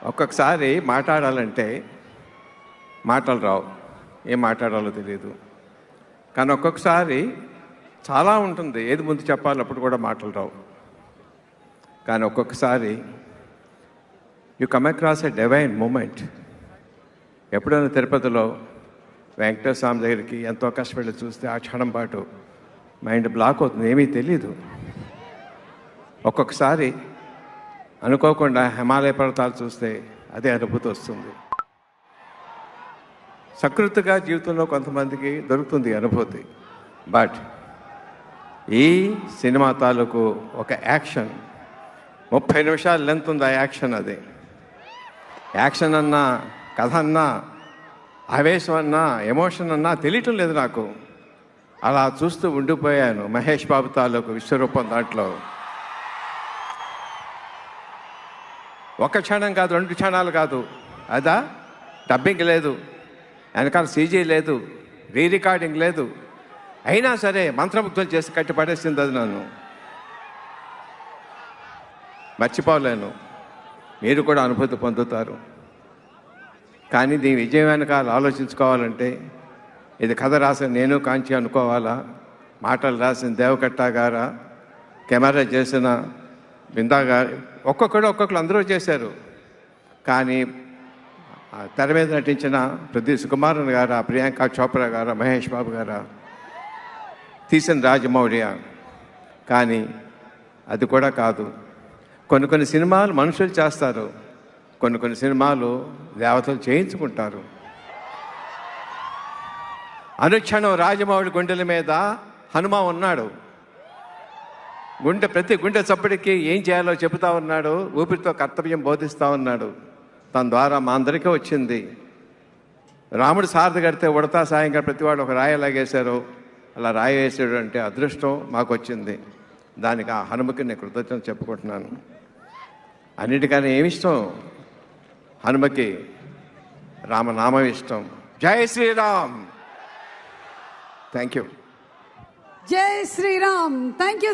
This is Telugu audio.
ఒక్కొక్కసారి మాట్లాడాలంటే మాటలు రావు, ఏం మాట్లాడాలో తెలియదు. కానీ ఒక్కొక్కసారి చాలా ఉంటుంది, ఏది ముందు చెప్పాలప్పుడు కూడా మాటలు రావు. కానీ ఒక్కొక్కసారి you come across a divine moment. ఎప్పుడైనా తిరుపతిలో వెంకటేశ్వర స్వామి దగ్గరికి ఎంతో కష్టపడి చూస్తే ఆ క్షణం పాటు మైండ్ బ్లాక్ అవుతుంది, ఏమీ తెలీదు. ఒక్కొక్కసారి అనుకోకుండా హిమాలయ పర్వతాలు చూస్తే అదే అనుభూతి వస్తుంది. సకృతిగా జీవితంలో కొంతమందికి దొరుకుతుంది అనుభూతి. బట్ ఈ సినిమా తాలూకు ఒక యాక్షన్ 30 నిమిషాలు లెంత్ ఉంది. ఆ యాక్షన్, అది యాక్షన్ అన్నా, కథ అన్నా, ఆవేశం అన్నా, ఎమోషన్ అన్నా తెలియటం లేదు నాకు. అలా చూస్తూ ఉండిపోయాను. మహేష్ బాబు తాలూకు విశ్వరూపం దాంట్లో ఒక క్షణం కాదు, 2 క్షణాలు కాదు. అదా డబ్బింగ్ లేదు, వెనకాల సీజీ లేదు, రీ రికార్డింగ్ లేదు. అయినా సరే మంత్రముగ్ధులు చేసి కట్టి పడేసింది. అది నన్ను మర్చిపోలేను. మీరు కూడా అనుభూతి పొందుతారు. కానీ దీని విజయం వెనకాల ఆలోచించుకోవాలంటే ఇది కథ రాసిన నేను కాంచి అనుకోవాలా, మాటలు రాసిన దేవకట్ట గారా, కెమెరా చేసిన బిందా గారు, ఒక్కొక్కరు అందరూ చేశారు. కానీ తెర మీద నటించిన ప్రదీప్ సుకుమారన్ గారా, ప్రియాంక చోప్రా గారా, మహేష్ బాబు గారా, తీసిన రాజమౌళి. కానీ అది కూడా కాదు. కొన్ని సినిమాలు మనుషులు చేస్తారు, కొన్ని సినిమాలు దేవతలు చేయించుకుంటారు. అనుక్షణం రాజమౌళి గుండెల మీద హనుమ ఉన్నాడు. ప్రతి గుండె చప్పటికి ఏం చేయాలో చెబుతా ఉన్నాడు, ఊపిరితో కర్తవ్యం బోధిస్తూ ఉన్నాడు. తన ద్వారా మా అందరికీ వచ్చింది. రాముడు సారథి కడితే ఉడతా సాయంగా ప్రతివాడు ఒక రాయి లాగేశారు. అలా రాయి వేసాడు అంటే అదృష్టం మాకు వచ్చింది. దానికి ఆ హనుమకి నేను కృతజ్ఞత చెప్పుకుంటున్నాను. అన్నిటికన్నా ఏమిష్టం హనుమకి? రామనామం ఇష్టం. జై శ్రీరామ్. Thank you. జై శ్రీరామ్. Thank you.